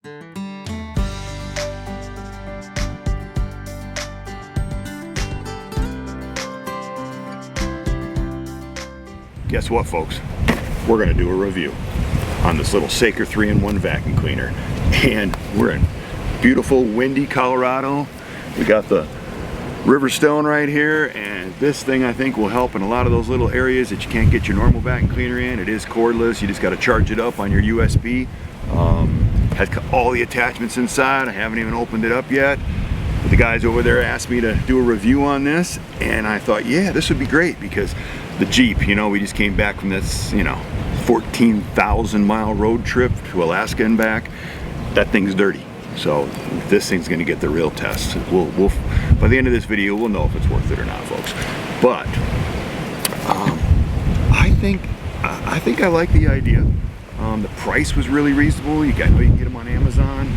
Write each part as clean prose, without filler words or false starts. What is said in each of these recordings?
Guess what, folks? We're going to do a review on this little Saker 3-in-1 vacuum cleaner. And we're in beautiful, windy Colorado. We got the Riverstone right here, and this thing I think will help in a lot of those little areas that you can't get your normal vacuum cleaner in. It is cordless. You just got to charge it up on your USB. Has all the attachments inside. I haven't even opened it up yet. But the guys over there asked me to do a review on this, and I thought, yeah, this would be great because the Jeep, you know, we just came back from this, 14,000 mile road trip to Alaska and back. That thing's dirty. So this thing's going to get the real test. We'll by the end of this video, we'll know if it's worth it or not, folks. But I think I like the idea. The price was really reasonable. You can get them on Amazon.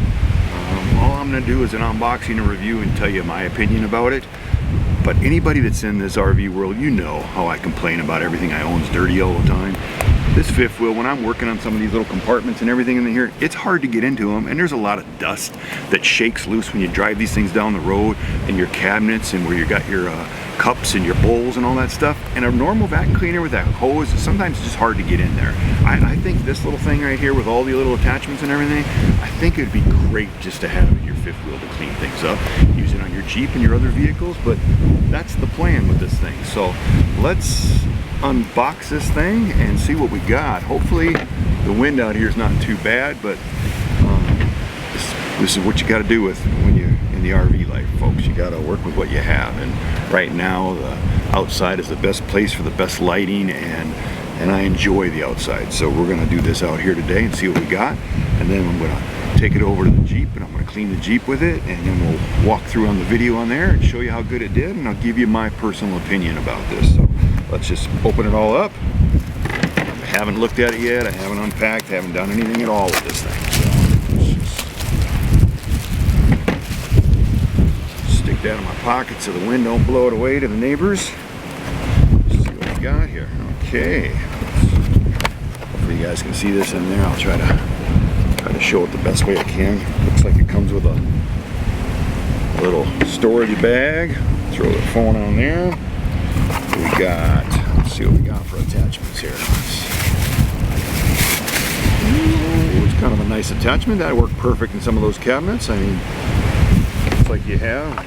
All I'm going to do is an unboxing and review and tell you my opinion about it. But anybody that's in this RV world, you know how I complain about everything I own is dirty all the time. This fifth wheel, when I'm working on some of these little compartments and everything in here, it's hard to get into them, and there's a lot of dust that shakes loose when you drive these things down the road, and your cabinets and where you got your cups and your bowls and all that stuff. And a normal vacuum cleaner with that hose, sometimes it's just hard to get in there. I think this little thing right here with all the little attachments and everything, I think it'd be great just to have in your fifth wheel to clean things up. Use it on your Jeep and your other vehicles, but that's the plan with this thing. So let's unbox this thing and see what we got. Hopefully the wind out here is not too bad, but this is what you got to do with when you're in the RV life, folks. You got to work with what you have, and right now the outside is the best place for the best lighting, and I enjoy the outside. So we're going to do this out here today and see what we got, and then I'm going to take it over to the Jeep and I'm going to clean the Jeep with it, and then we'll walk through on the video on there and show you how good it did, and I'll give you my personal opinion about this. So let's just open it all up. I haven't looked at it yet. I haven't unpacked. I haven't done anything at all with this thing. So stick that in my pocket so the wind don't blow it away to the neighbors. Let's see what we got here. Okay. Hopefully you guys can see this in there. I'll try to show it the best way I can. Looks like it comes with a little storage bag. Throw the phone on there. Let's see what we got for attachments here. Ooh, it's kind of a nice attachment. That worked perfect in some of those cabinets. I mean, looks like you have.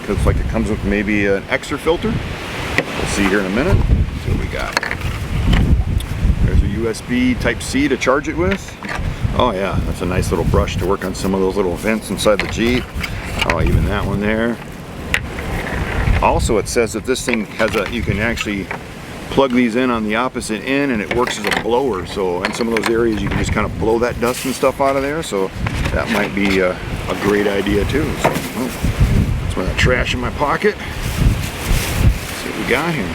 Looks like it comes with maybe an extra filter. We'll see here in a minute. Let's see what we got. There's a USB Type-C to charge it with. Oh yeah, that's a nice little brush to work on some of those little vents inside the Jeep. Oh, even that one there. Also, it says that this thing has you can actually plug these in on the opposite end, and it works as a blower. So in some of those areas, you can just kind of blow that dust and stuff out of there. So that might be a great idea too. So, that's my trash in my pocket. Let's see what we got here.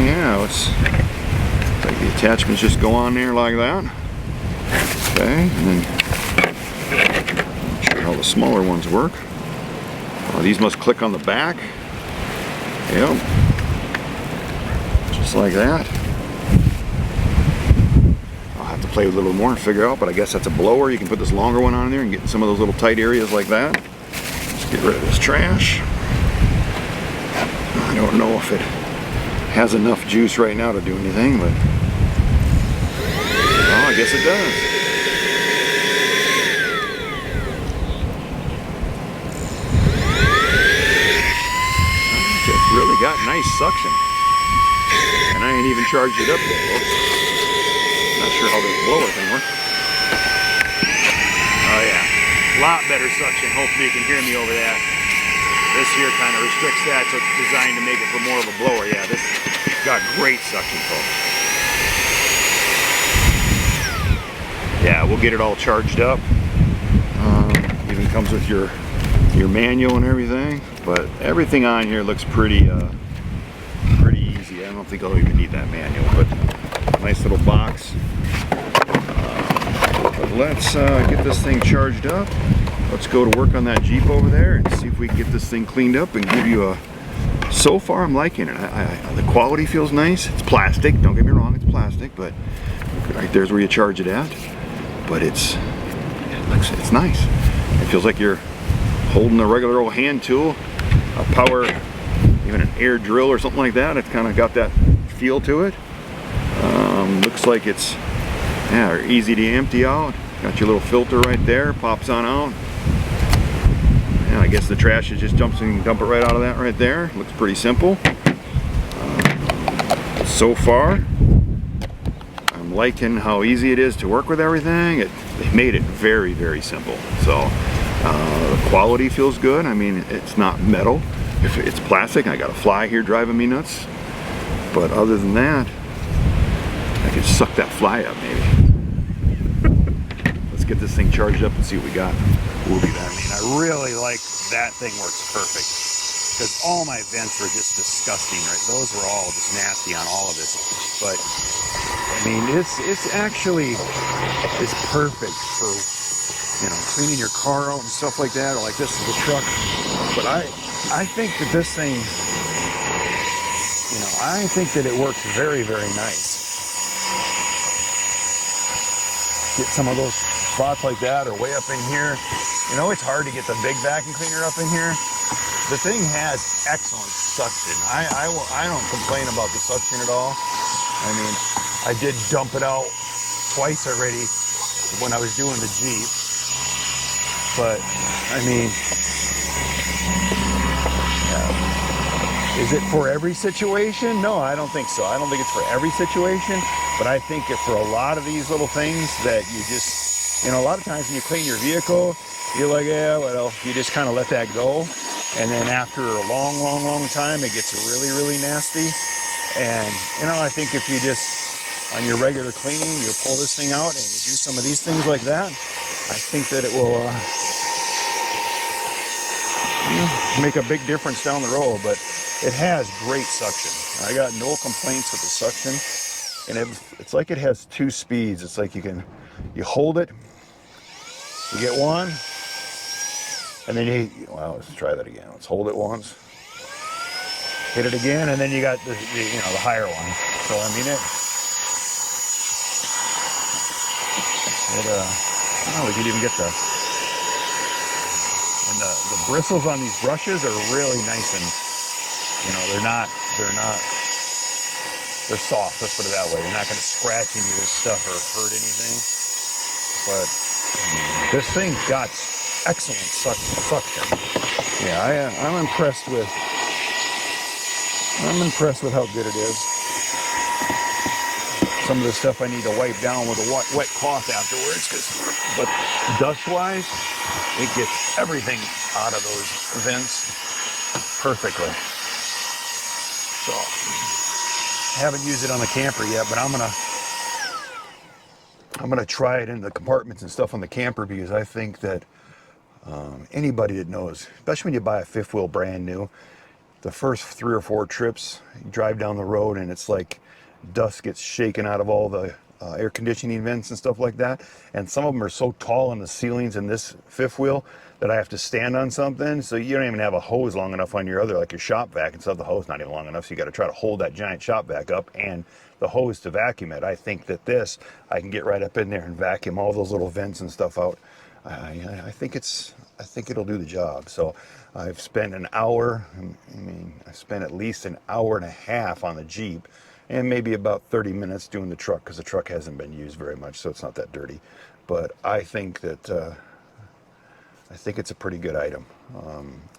Yeah, it's like the attachments just go on there like that. Okay, and then not sure how the smaller ones work. Oh, these must click on the back. Yep, just like that. I'll have to play with it a little more and figure out, but I guess that's a blower. You can put this longer one on there and get in some of those little tight areas like that. Let's get rid of this trash. I don't know if it has enough juice right now to do anything, but oh, I guess it does. Really got nice suction, and I ain't even charged it up yet, folks. Not sure how this blower thing works. Oh yeah, a lot better suction. Hopefully you can hear me over that. This here kind of restricts that, so it's designed to make it for more of a blower. Yeah, this got great suction, folks. Yeah, we'll get it all charged up. Even comes with your manual and everything, but everything on here looks pretty easy. I don't think I'll even need that manual, but nice little box. But let's get this thing charged up. Let's go to work on that Jeep over there and see if we can get this thing cleaned up and give you a. So far, I'm liking it. The quality feels nice. It's plastic. Don't get me wrong, it's plastic, but right there's where you charge it at. But it's It's nice. It feels like you're holding a regular old hand tool, a power, even an air drill or something like that. It's kind of got that feel to it. Looks like it's easy to empty out. Got your little filter right there, pops on out. And I guess the trash is just jumps and you can dump it right out of that right there. Looks pretty simple. So far, I'm liking how easy it is to work with everything. They made it very, very simple. So the quality feels good. I mean, it's not metal. If it's plastic, I got a fly here driving me nuts. But other than that, I could suck that fly up maybe. Let's get this thing charged up and see what we got. We'll be back. I mean, I really like that thing works perfect. Because all my vents were just disgusting, right? Those were all just nasty on all of this. But, I mean, it's actually is perfect for, you know, cleaning your car out and stuff like that, or like this is the truck. But I think that this thing, you know, I think that it works very, very nice. Get some of those spots like that or way up in here. You know, it's hard to get the big vacuum cleaner up in here. The thing has excellent suction. I don't complain about the suction at all. I mean, I did dump it out twice already when I was doing the Jeep. But, I mean, is it for every situation? No, I don't think so. I don't think it's for every situation. But I think for a lot of these little things that you just, you know, a lot of times when you clean your vehicle, you're like, yeah, well, you just kind of let that go. And then after a long, long, long time, it gets really, really nasty. And, you know, I think if you just, on your regular cleaning, you pull this thing out and you do some of these things like that, I think that it will make a big difference down the road. But it has great suction. I got no complaints with the suction. And it's like it has two speeds. It's like you hold it, you get one, and then well, let's try that again. Let's hold it once, hit it again, and then you got the higher one. So I mean we could even get the bristles on these brushes are really nice, and you know they're soft, let's put it that way. They're not going to scratch any of this stuff or hurt anything. But this thing's got excellent suction. Yeah, I'm impressed with how good it is. Some of the stuff I need to wipe down with a wet cloth afterwards, but dust-wise, it gets everything out of those vents perfectly. So, I haven't used it on the camper yet, but I'm gonna try it in the compartments and stuff on the camper, because I think that anybody that knows, especially when you buy a fifth wheel brand new, the first 3 or 4 trips, you drive down the road and it's like dust gets shaken out of all the air conditioning vents and stuff like that. And some of them are so tall in the ceilings in this fifth wheel that I have to stand on something. So you don't even have a hose long enough on your other, like your shop vac and stuff. The hose not even long enough, so you got to try to hold that giant shop vac up and the hose to vacuum it. I think that I can get right up in there and vacuum all those little vents and stuff out. I think it'll do the job. So I've spent an hour. I mean, I spent at least an hour and a half on the Jeep, and maybe about 30 minutes doing the truck, because the truck hasn't been used very much, so it's not that dirty. But I think that it's a pretty good item.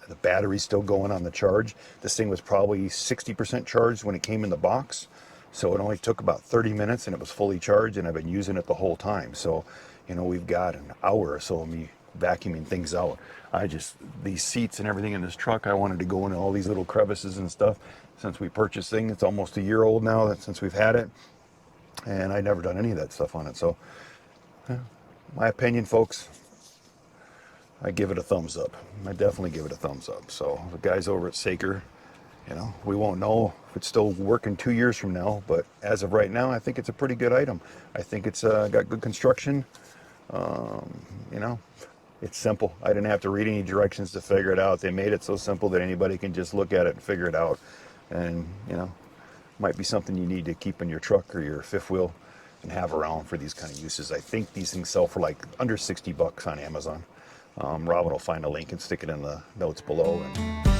The battery's still going on the charge. This thing was probably 60% charged when it came in the box, so it only took about 30 minutes and it was fully charged, and I've been using it the whole time. So, you know, we've got an hour or so of me vacuuming things out. These seats and everything in this truck, I wanted to go into all these little crevices and stuff. Since we purchased thing, it's almost a year old now since we've had it, and I'd never done any of that stuff on it. So, my opinion, folks, I give it a thumbs up. I definitely give it a thumbs up. So the guys over at Saker, you know, we won't know if it's still working 2 years from now, but as of right now, I think it's a pretty good item. I think it's got good construction. You know, it's simple. I didn't have to read any directions to figure it out. They made it so simple that anybody can just look at it and figure it out. And, you know, might be something you need to keep in your truck or your fifth wheel, and have around for these kind of uses. I think these things sell for like under 60 bucks on Amazon. Robin will find a link and stick it in the notes below. And